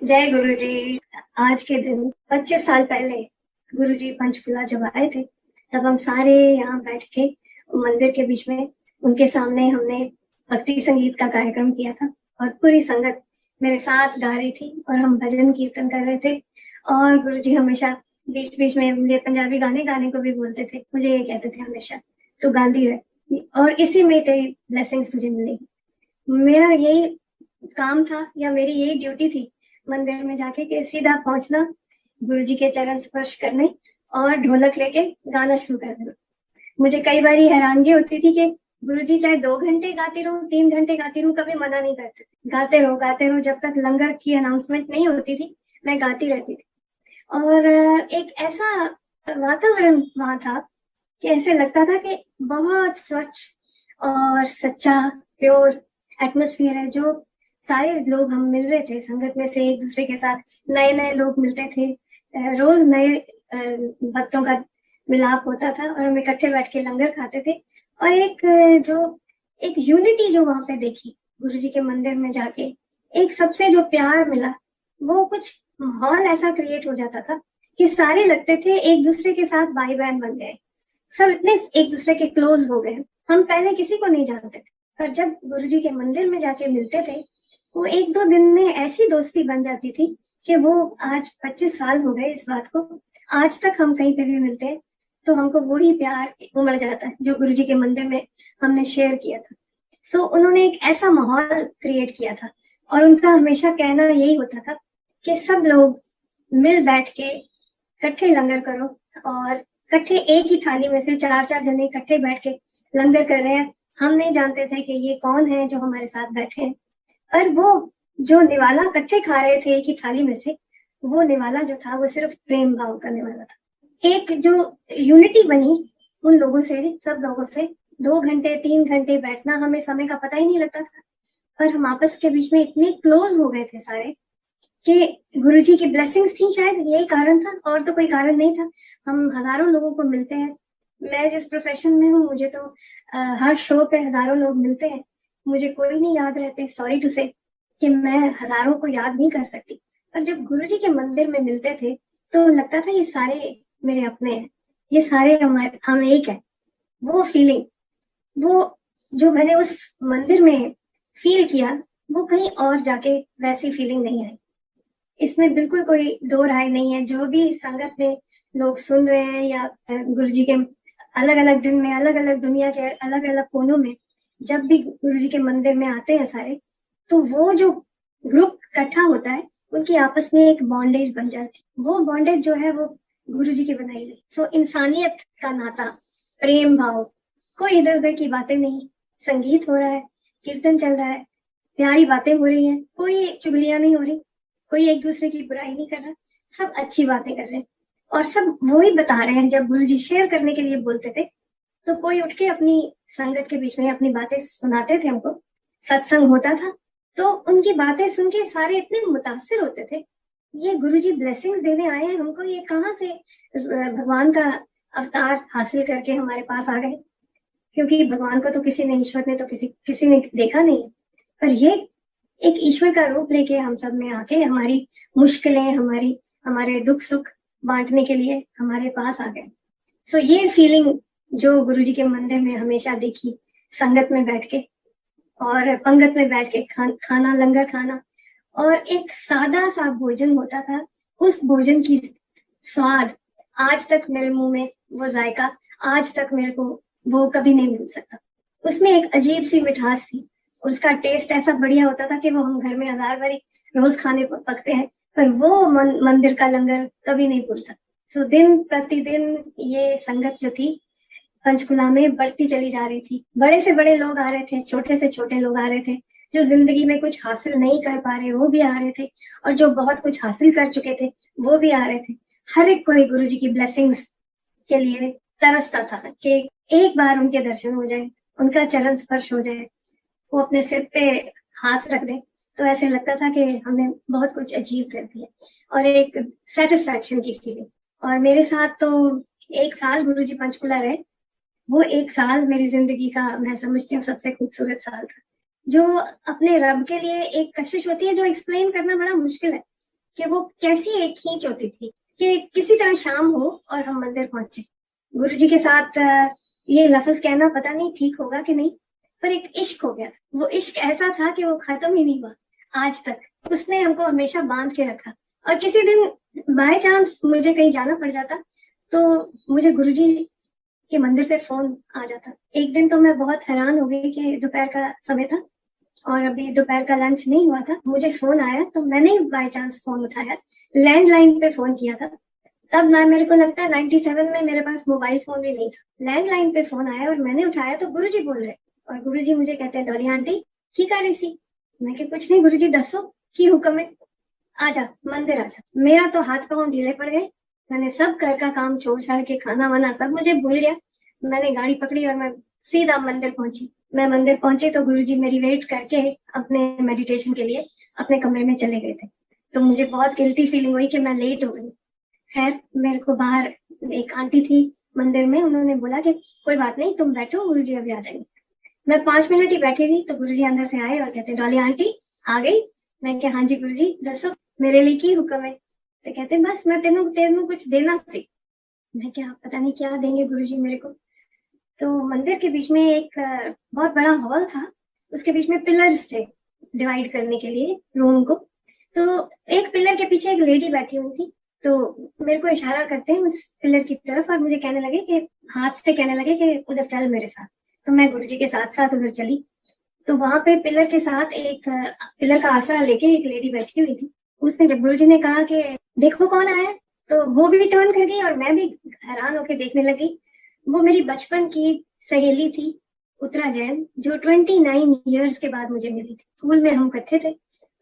जय गुरु जी। आज के दिन 25 साल पहले गुरु जी पंचकुला जब आए थे, तब हम सारे यहाँ बैठ के मंदिर के बीच में उनके सामने हमने भक्ति संगीत का कार्यक्रम किया था। और पूरी संगत मेरे साथ गा रही थी और हम भजन कीर्तन कर रहे थे। और गुरु जी हमेशा बीच बीच में मुझे पंजाबी गाने गाने को भी बोलते थे। मुझे ये कहते थे हमेशा, तू गांधी रहे और इसी में तेरी ब्लेसिंग्स तुझे मिलेगी। मेरा यही काम था या मेरी यही ड्यूटी थी मंदिर में जाके कि सीधा पहुंचना, गुरुजी के चरण स्पर्श करने और ढोलक लेके गाना शुरू कर देना। मुझे कई बार हैरानगी होती थी कि गुरुजी चाहे 2 घंटे गाती रहूं, 3 घंटे गाती रहूं, कभी मना नहीं करते थे। गाते रहो जब तक लंगर की अनाउंसमेंट नहीं होती थी, मैं गाती रहती थी। और एक ऐसा वातावरण वहां था कि ऐसे लगता था कि बहुत स्वच्छ और सच्चा प्योर एटमोस्फियर है। जो सारे लोग हम मिल रहे थे संगत में से, एक दूसरे के साथ नए नए लोग मिलते थे, रोज नए भक्तों का मिलाप होता था और हम इकट्ठे बैठ के लंगर खाते थे। और एक यूनिटी जो वहां पे देखी गुरुजी के मंदिर में जाके, एक सबसे जो प्यार मिला, वो कुछ माहौल ऐसा क्रिएट हो जाता था कि सारे लगते थे एक दूसरे के साथ भाई बहन बन गए। सब इतने एक दूसरे के क्लोज हो गए। हम पहले किसी को नहीं जानते थे, पर जब गुरुजी के मंदिर में जाके मिलते थे, वो 1-2 दिन में ऐसी दोस्ती बन जाती थी कि वो आज 25 साल हो गए इस बात को, आज तक हम कहीं पे भी मिलते हैं तो हमको वही प्यार उमड़ जाता है जो गुरुजी के मंदिर में हमने शेयर किया था। सो उन्होंने एक ऐसा माहौल क्रिएट किया था और उनका हमेशा कहना यही होता था कि सब लोग मिल बैठ के इकट्ठे लंगर करो। और इकट्ठे एक ही थाली में से 4-4 जने इकट्ठे बैठ के लंगर कर रहे हैं। हम नहीं जानते थे कि ये कौन है जो हमारे साथ बैठे हैं, पर वो जो निवाला इकट्ठे खा रहे थे एक ही थाली में से, वो निवाला जो था वो सिर्फ प्रेम भाव का निवाला था। एक जो यूनिटी बनी उन लोगों से, सब लोगों से 2 घंटे 3 घंटे बैठना, हमें समय का पता ही नहीं लगता था। पर हम आपस के बीच में इतने क्लोज हो गए थे सारे कि गुरुजी की ब्लेसिंग्स थी, शायद यही कारण था और तो कोई कारण नहीं था। हम हजारों लोगों को मिलते हैं। मैं जिस प्रोफेशन में हूँ, मुझे तो हर शो पे हजारों लोग मिलते हैं। मुझे कोई नहीं याद रहते, सॉरी टू से कि मैं हजारों को याद नहीं कर सकती। पर जब गुरुजी के मंदिर में मिलते थे तो लगता था ये सारे मेरे अपने हैं, ये सारे हम एक है। वो फीलिंग, वो जो मैंने उस मंदिर में फील किया, वो कहीं और जाके वैसी फीलिंग नहीं आई। इसमें बिल्कुल कोई दो राय नहीं है। जो भी संगत में लोग सुन रहे हैं या गुरुजी के अलग अलग दिन में, अलग अलग दुनिया के अलग अलग कोनों में जब भी गुरुजी के मंदिर में आते हैं सारे, तो वो जो ग्रुप इकट्ठा होता है, उनकी आपस में एक बॉन्डेज बन जाती है। वो बॉन्डेज जो है वो गुरुजी की बनाई गई। सो इंसानियत का नाता, प्रेम भाव, कोई इधर उधर की बातें नहीं। संगीत हो रहा है, कीर्तन चल रहा है, प्यारी बातें हो रही हैं, कोई चुगलियां नहीं हो रही, कोई एक दूसरे की बुराई नहीं कर रहा, सब अच्छी बातें कर रहे हैं। और सब वो ही बता रहे हैं। जब गुरुजी शेयर करने के लिए बोलते थे तो कोई उठ के अपनी संगत के बीच में अपनी बातें सुनाते थे हमको। सत्संग होता था तो उनकी बातें सुन के सारे इतने मुतासिर होते थे, ये गुरुजी ब्लेसिंग्स देने आए हैं हमको, ये कहाँ से भगवान का अवतार हासिल करके हमारे पास आ गए। क्योंकि भगवान को तो किसी ने, ईश्वर ने तो किसी ने देखा नहीं है, पर ये एक ईश्वर का रूप लेके हम सब में आके हमारी मुश्किलें, हमारे दुख सुख बांटने के लिए हमारे पास आ गए। सो ये फीलिंग जो गुरुजी के मंदिर में हमेशा देखी, संगत में बैठ के और पंगत में बैठ के खाना, लंगर खाना, और एक सादा सा भोजन होता था। उस भोजन की स्वाद आज तक मेरे मुंह में, वो जायका आज तक मेरे को वो कभी नहीं मिल सकता। उसमें एक अजीब सी मिठास थी और उसका टेस्ट ऐसा बढ़िया होता था कि वो हम घर में 1000 बारी रोज खाने पकते हैं, पर वो मंदिर का लंगर कभी नहीं भूलता। सो दिन प्रतिदिन ये संगत जो थी पंचकुला में बढ़ती चली जा रही थी। बड़े से बड़े लोग आ रहे थे, छोटे से छोटे लोग आ रहे थे। जो जिंदगी में कुछ हासिल नहीं कर पा रहे वो भी आ रहे थे, और जो बहुत कुछ हासिल कर चुके थे वो भी आ रहे थे। हर एक कोई गुरुजी की ब्लेसिंग्स के लिए तरसता था कि एक बार उनके दर्शन हो जाए, उनका चरण स्पर्श हो जाए, वो अपने सिर पे हाथ रख दे, तो ऐसे लगता था कि हमने बहुत कुछ अचीव कर दिया, और एक सेटिस्फैक्शन की फीलिंग। और मेरे साथ तो 1 साल गुरुजी पंचकुला रहे। वो 1 साल मेरी जिंदगी का, मैं समझती हूँ, सबसे खूबसूरत साल था। जो अपने रब के लिए एक कशिश होती है जो एक्सप्लेन करना बड़ा मुश्किल है, कि वो कैसी एक खींच होती थी कि किसी तरह शाम हो और हम मंदिर पहुंचे। गुरुजी के साथ ये लफ्ज कहना पता नहीं ठीक होगा कि नहीं, पर एक इश्क हो गया। वो इश्क ऐसा था कि वो खत्म ही नहीं हुआ आज तक। उसने हमको हमेशा बांध के रखा। और किसी दिन बाय चांस मुझे कहीं जाना पड़ जाता तो मुझे गुरुजी के मंदिर से फोन आ जाता। एक दिन तो मैं बहुत हैरान हो गई कि दोपहर का समय था और अभी दोपहर का लंच नहीं हुआ था। मुझे फोन आया तो मैंने बाय चांस फोन उठाया, लैंडलाइन पे फोन किया था। तब मैं, मेरे को लगता है 97 में मेरे पास मोबाइल फोन भी नहीं था। लैंडलाइन पे फोन आया और मैंने उठाया तो गुरुजी बोल रहे और गुरुजी मुझे कहते हैं, डॉली आंटी की कर रही सी? मैं कि कुछ नहीं गुरुजी, दसो की हुक्म है? आजा मंदिर आजा। मेरा तो हाथ पांव ढीले पड़ गए। मैंने सब घर का काम छोड़ छाड़ के, खाना वाना सब मुझे भूल गया। मैंने गाड़ी पकड़ी और मैं सीधा मंदिर पहुंची। मैं मंदिर पहुंची तो गुरुजी मेरी वेट करके अपने मेडिटेशन के लिए अपने कमरे में चले गए थे। तो मुझे बहुत गिल्टी फीलिंग हुई कि मैं लेट हो गई। खैर, मेरे को बाहर एक आंटी थी मंदिर में, उन्होंने बोला कि कोई बात नहीं, तुम बैठो, गुरुजी अभी आ जाएंगे। मैं 5 मिनट ही बैठी थी तो गुरुजी अंदर से आए और कहते, डॉली आंटी आ गई? मैं क्या, हाँ जी गुरुजी, दसो मेरे लिए की हुक्म है? तो कहते, बस मैं तेनू तेनू कुछ देना सी। मैं क्या, पता नहीं क्या देंगे गुरुजी मेरे को। तो मंदिर के बीच में एक बहुत बड़ा हॉल था, उसके बीच में पिलर्स थे डिवाइड करने के लिए रूम को। तो एक पिलर के पीछे एक लेडी बैठी हुई थी, तो मेरे को इशारा करते हैं उस पिलर की तरफ और मुझे कहने लगे कि, हाथ से कहने लगे कि उधर चल मेरे साथ। तो मैं गुरुजी के साथ साथ उधर चली। तो वहां पे पिलर के साथ एक पिलर का आसरा लेके एक लेडी बैठी हुई थी। उसने, जब गुरुजी ने कहा कि देखो कौन आया, तो वो भी टर्न कर गई और मैं भी हैरान होकर देखने लगी। वो मेरी बचपन की सहेली थी उत्तरा जैन, जो 29 ईयर्स के बाद मुझे मिली थी। स्कूल में हम इकट्ठे थे,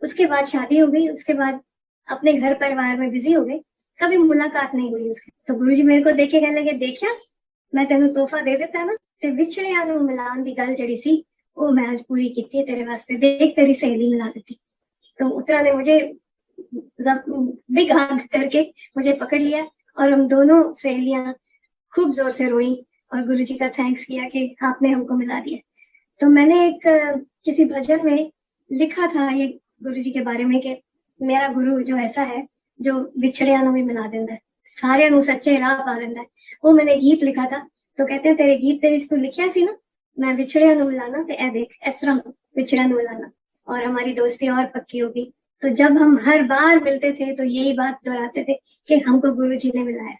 उसके बाद शादी हो गई, उसके बाद अपने घर परिवार में बिजी हो गए, कभी मुलाकात नहीं हुई उसकी। तो गुरुजी मेरे को देख के कहने लगे, देखिया मैं तेन तोहफा दे देता ना, ते विछड़िया नूं मिलान दी गल जड़ी सी वो मैं आज पूरी की है तेरे वास्ते, देख तेरी सहेली मिला देती। तो उत्तरा ने मुझे बिग हग करके मुझे पकड़ लिया और हम दोनों सहेलियां खूब जोर से रोई और गुरुजी का थैंक्स किया कि आपने हमको मिला दिया। तो मैंने एक किसी भजन में लिखा था ये गुरुजी के बारे में कि मेरा गुरु जो ऐसा है जो विछड़िया नूं भी मिला देता है, सारे नूं सच्चे राह पा देता है। वो मैंने गीत लिखा था। तो कहते हैं तेरे गीत दे तू लिखिया सी ना, मैं विछड़िया नूं मिलाना ते ए देख इस तरह विछड़िया नूं मिलाना, और हमारी दोस्ती और पक्की होगी। तो जब हम हर बार मिलते थे तो यही बात दोहराते थे कि हमको गुरुजी ने मिलाया,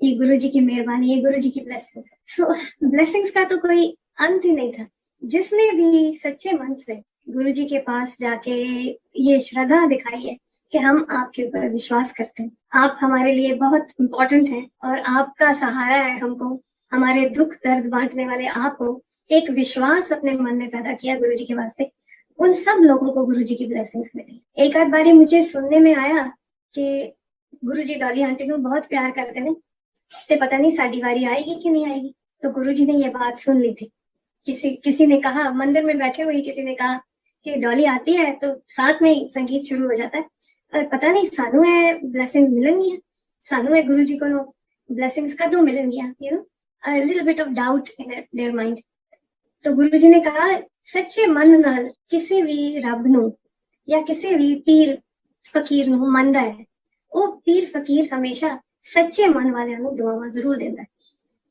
ये गुरुजी की मेहरबानी, ये गुरुजी की ब्लेसिंग्स। सो ब्लेसिंग्स का तो कोई अंत ही नहीं था। जिसने भी सच्चे मन से गुरुजी के पास जाके ये श्रद्धा दिखाई है कि हम आपके ऊपर विश्वास करते हैं, आप हमारे लिए बहुत इम्पोर्टेंट हैं और आपका सहारा है हमको, हमारे दुख दर्द बांटने वाले आप हो, एक विश्वास अपने मन में पैदा किया गुरुजी के वास्ते, उन सब लोगों को गुरुजी की ब्लेसिंग्स मिली। एक आध बारी मुझे सुनने में आया कि गुरुजी डॉली आंटी को बहुत प्यार करते हैं, ते पता नहीं साड़ी वारी आएगी कि नहीं आएगी। तो गुरुजी ने ये बात सुन ली थी। किसी ने कहा, मंदिर में बैठे हुए किसी ने कहा कि डॉली आती है तो साथ में ही संगीत शुरू हो जाता है, और पता नहीं सानू है ब्लेसिंग मिलेंगी, सानू है गुरुजी को ब्लेसिंग्स कदों मिलेंगी, you know, a little bit of doubt in their mind. तो गुरुजी ने कहा, सच्चे मन नाल किसी भी रब नूं या किसी भी पीर फकीर नूं मनदा है, वो पीर फकीर हमेशा सच्चे मन वालियां नूं दुआवां जरूर देंदा है।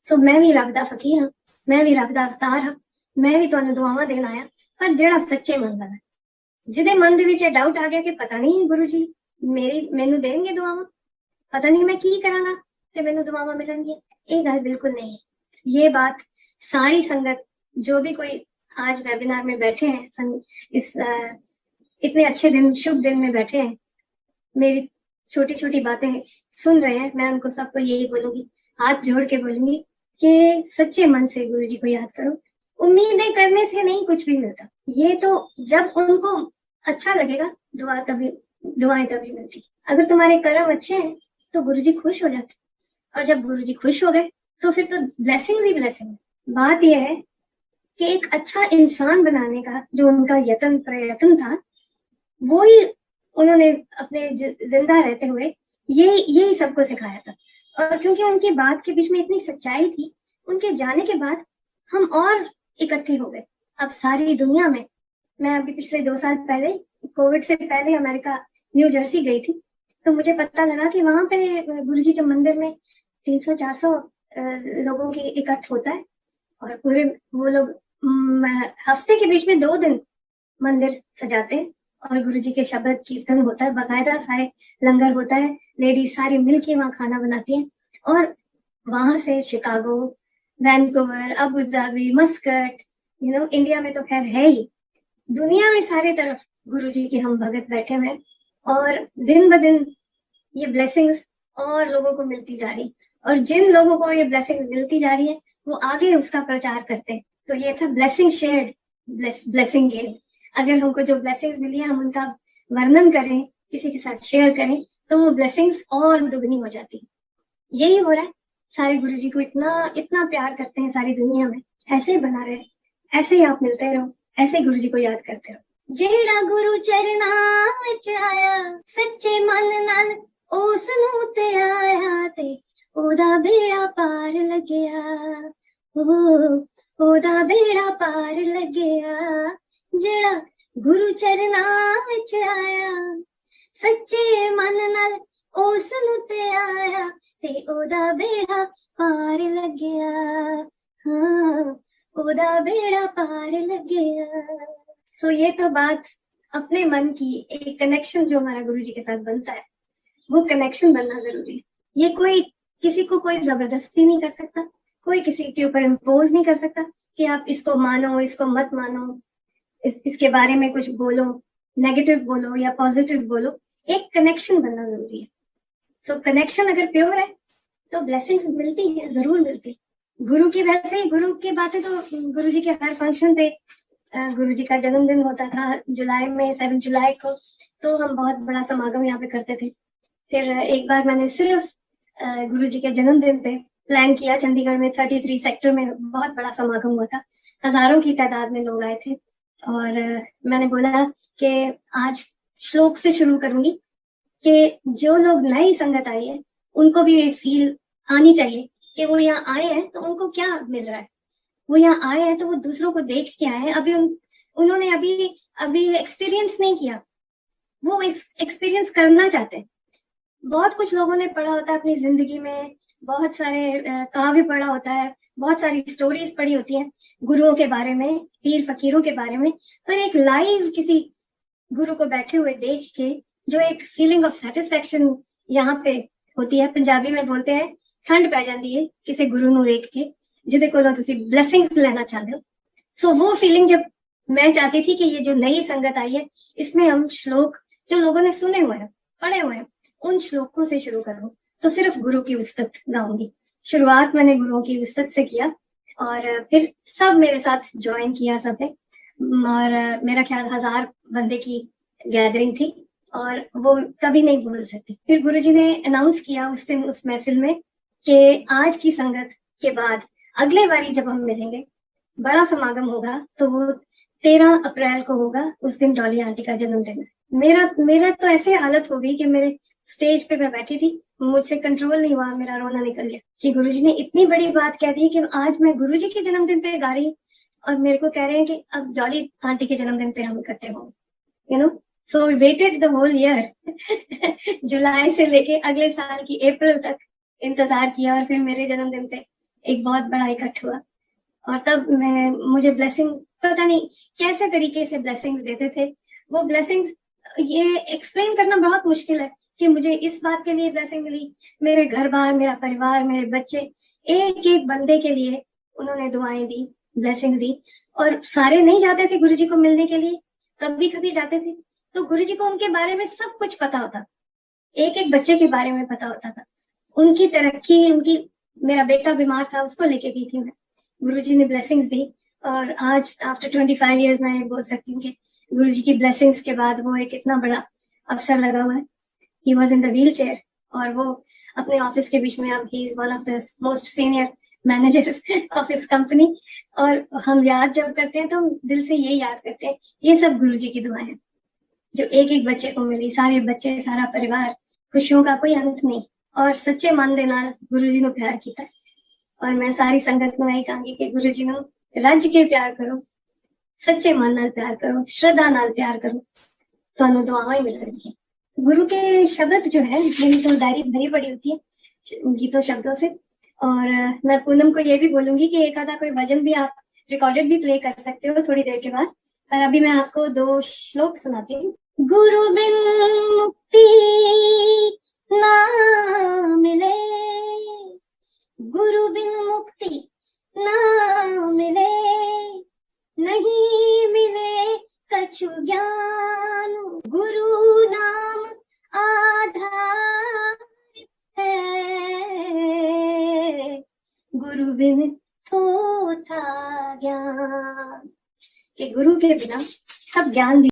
सो मैं भी रब दा फकीर हां, मैं भी रब दा अवतार हां, मैं भी तुहानूं दुआवां देण आया, पर जेड़ा सच्चे मन वाला, जिहदे मन दे विच डाउट आ गया कि पता नहीं गुरुजी मैनूं देणगे दुआवां, पता नहीं मैं की करांगा ते मैनूं दुआवां मिलणगियां, ये गल बिल्कुल नहीं है। ये बात सारी संगत, जो भी कोई आज वेबिनार में बैठे हैं, इस इतने अच्छे दिन, शुभ दिन में बैठे हैं, मेरी छोटी छोटी बातें सुन रहे हैं, मैं उनको सबको यही बोलूंगी, हाथ जोड़ के बोलूंगी कि सच्चे मन से गुरुजी को याद करो। उम्मीदें करने से नहीं कुछ भी मिलता, ये तो जब उनको अच्छा लगेगा दुआएं तभी मिलती। अगर तुम्हारे कर्म अच्छे हैं तो गुरुजी खुश हो जाते, और जब गुरुजी खुश हो गए तो फिर तो ब्लेसिंग्स ही ब्लेसिंग है। बात यह है कि एक अच्छा इंसान बनाने का जो उनका प्रयत्न था, वो ही उन्होंने अपने जिंदा रहते हुए यही सबको सिखाया था। और क्योंकि उनकी बात के बीच में इतनी सच्चाई थी, उनके जाने के बाद हम और इकट्ठे हो गए। अब सारी दुनिया में, मैं अभी पिछले 2 साल पहले, कोविड से पहले अमेरिका न्यू जर्सी गई थी, तो मुझे पता लगा कि वहां पे गुरु जी के मंदिर में 300-400 लोगों की इकट्ठ होता है, और पूरे वो लोग हफ्ते के बीच में 2 दिन मंदिर सजाते हैं, और गुरु जी के शब्द कीर्तन होता है, बाकायदा सारे लंगर होता है, लेडीज सारी मिलके वहाँ खाना बनाती हैं। और वहां से Chicago, Vancouver, Abu Dhabi, Muscat, India में तो खैर है ही, दुनिया में सारे तरफ गुरु जी के हम भगत बैठे हुए हैं, और दिन ब दिन ये ब्लेसिंग्स और लोगों को मिलती जा रही, और जिन लोगों को ये ब्लेसिंग मिलती जा रही है वो आगे उसका प्रचार करते हैं। तो ये था ब्लेसिंग शेयर्ड, ब्लेसिंग गेम। अगर हमको जो ब्लेसिंग्स मिली है हम उनका वर्णन करें, किसी के साथ शेयर करें, तो वो ब्लेसिंग्स और दुगनी हो जाती है। यही हो रहा है, सारे गुरु जी को इतना इतना प्यार करते हैं सारी दुनिया में। ऐसे ही बना रहे, ऐसे ही आप मिलते रहो, ऐसे ही गुरु जी को याद करते रहो। जेड़ा गुरु चरना विच आया सच्चे मन नाल उस नूं ते आया ते ओदा बेड़ा पार लगया, ओदा बेड़ा पार लगया। जेड़ा गुरु चरना विच आया सच्चे मन नाल उस नूं ते आया ते ओदा बेड़ा पार लगया, हाँ ओदा बेड़ा पार लगया। सो ये तो बात अपने मन की, एक कनेक्शन जो हमारा गुरु जी के साथ बनता है, वो कनेक्शन बनना जरूरी है। ये कोई किसी को कोई जबरदस्ती नहीं कर सकता, कोई किसी के ऊपर इम्पोज नहीं कर सकता कि आप इसको मानो इसको मत मानो, इसके बारे में कुछ बोलो, नेगेटिव बोलो या पॉजिटिव बोलो। एक कनेक्शन बनना जरूरी है। सो कनेक्शन अगर प्योर है तो ब्लेसिंग्स मिलती है, जरूर मिलती है। गुरु की, वैसे ही गुरु की बातें तो गुरु जी के हर फंक्शन पे, गुरु जी का जन्मदिन होता था जुलाई में, 7 जुलाई को, तो हम बहुत बड़ा समागम यहाँ पे करते थे। फिर एक बार मैंने सिर्फ गुरु जी के जन्मदिन पे प्लान किया, चंडीगढ़ में 33 सेक्टर में बहुत बड़ा समागम हुआ था, हजारों की तादाद में लोग आए थे। और मैंने बोला कि आज श्लोक से शुरू करूंगी कि जो लोग नई संगत आई है उनको भी ये फील आनी चाहिए कि वो यहाँ आए हैं तो उनको क्या मिल रहा है। वो यहाँ आए हैं तो वो दूसरों को देख के आए हैं, अभी उन्होंने अभी एक्सपीरियंस नहीं किया, वो एक्सपीरियंस करना चाहते हैं। बहुत कुछ लोगों ने पढ़ा होता है अपनी जिंदगी में, बहुत सारे काव्य पढ़ा होता है, बहुत सारी स्टोरीज पढ़ी होती हैं गुरुओं के बारे में, पीर फकीरों के बारे में, पर एक लाइव किसी गुरु को बैठे हुए देख के जो एक फीलिंग ऑफ सेटिस्फेक्शन यहाँ पे होती है, पंजाबी में बोलते हैं ठंड पै जाती है किसी गुरु नूं देख के जिहदे कोलों तुसीं ब्लेसिंग्स लेना चाहते हो। सो वो फीलिंग जब मैं चाहती थी कि ये जो नई संगत आई है इसमें हम श्लोक जो लोगों ने सुने हुए हैं, पढ़े हुए हैं, उन श्लोकों से शुरू करूं। तो सिर्फ गुरु की उस्तत गाऊंगी। शुरुआत मैंने गुरुओं की उस्तत से किया, और फिर सब मेरे साथ ज्वाइन किया सबने, और मेरा ख्याल 1000 बंदे की गैदरिंग थी, और वो कभी नहीं भूल सकती। फिर गुरुजी ने अनाउंस किया उस दिन उस महफिल में कि आज की संगत के बाद अगले बारी जब हम मिलेंगे बड़ा समागम होगा तो वो 13 अप्रैल को होगा। उस दिन डॉली आंटी का जन्मदिन है। मेरा तो ऐसे हालत हो गई कि मेरे स्टेज पे मैं बैठी थी, मुझसे कंट्रोल नहीं हुआ, मेरा रोना निकल गया कि गुरुजी ने इतनी बड़ी बात कह दी कि आज मैं गुरुजी के जन्मदिन पे गा रही हूँ, और मेरे को कह रहे हैं कि अब डॉली आंटी के जन्मदिन पे हम इकट्ठे होंगे। So we waited the whole year जुलाई से लेके अगले साल की अप्रैल तक इंतजार किया, और फिर मेरे जन्मदिन पे एक बहुत बड़ा इकट्ठ हुआ। और तब मुझे ब्लेसिंग, पता नहीं कैसे तरीके से ब्लेसिंग्स देते थे वो ब्लेसिंग्स। ये एक्सप्लेन करना बहुत मुश्किल है कि मुझे इस बात के लिए ब्लेसिंग मिली, मेरे घर बार, मेरा परिवार, मेरे बच्चे, एक एक बंदे के लिए उन्होंने दुआएं दी, ब्लेसिंग दी। और सारे नहीं जाते थे गुरुजी को मिलने के लिए, कभी कभी जाते थे, तो गुरुजी को उनके बारे में सब कुछ पता होता, एक एक बच्चे के बारे में पता होता था, उनकी तरक्की, उनकी, मेरा बेटा बीमार था उसको लेके गई थी मैं, गुरुजी ने ब्लेसिंग्स दी। और आज आफ्टर 25 इयर्स मैं बोल सकती हूँ कि गुरुजी की ब्लेसिंग्स के बाद वो एक इतना बड़ा अवसर लगा हुआ है। He was in the wheel chair, और वो अपने ऑफिस के बीच में अब he is one of the most senior managers of his company. और हम याद जब करते हैं तो हम दिल से ये याद करते हैं, ये सब गुरुजी की दुआएं हैं जो एक एक बच्चे को मिली, सारे बच्चे, सारा परिवार, खुशियों का कोई अंत नहीं, और सच्चे मन दे नाल गुरुजी ने प्यार किया। और मैं सारी संगत में यही कहूंगी कि गुरुजी ने रज के प्यार करो, सच्चे मन नाल प्यार करो, श्रद्धा नाल प्यार करो, ਤੁਹਾਨੂੰ दुआवां ही मिलणगियां। गुरु के शब्द जो है, मेरी तो डायरी भरी पड़ी होती है गीतों शब्दों से। और मैं पूनम को ये भी बोलूंगी कि एक आधा कोई भजन भी आप रिकॉर्डेड भी प्ले कर सकते हो थोड़ी देर के बाद। पर अभी मैं आपको 2 श्लोक सुनाती हूँ। गुरु बिन मुक्ति ना मिले, गुरु बिन मुक्ति ना मिले, नहीं मिले कछु ज्ञान, गुरु नाम आधार है, गुरु बिन थोथा ज्ञान। कि गुरु के बिना सब ज्ञान भी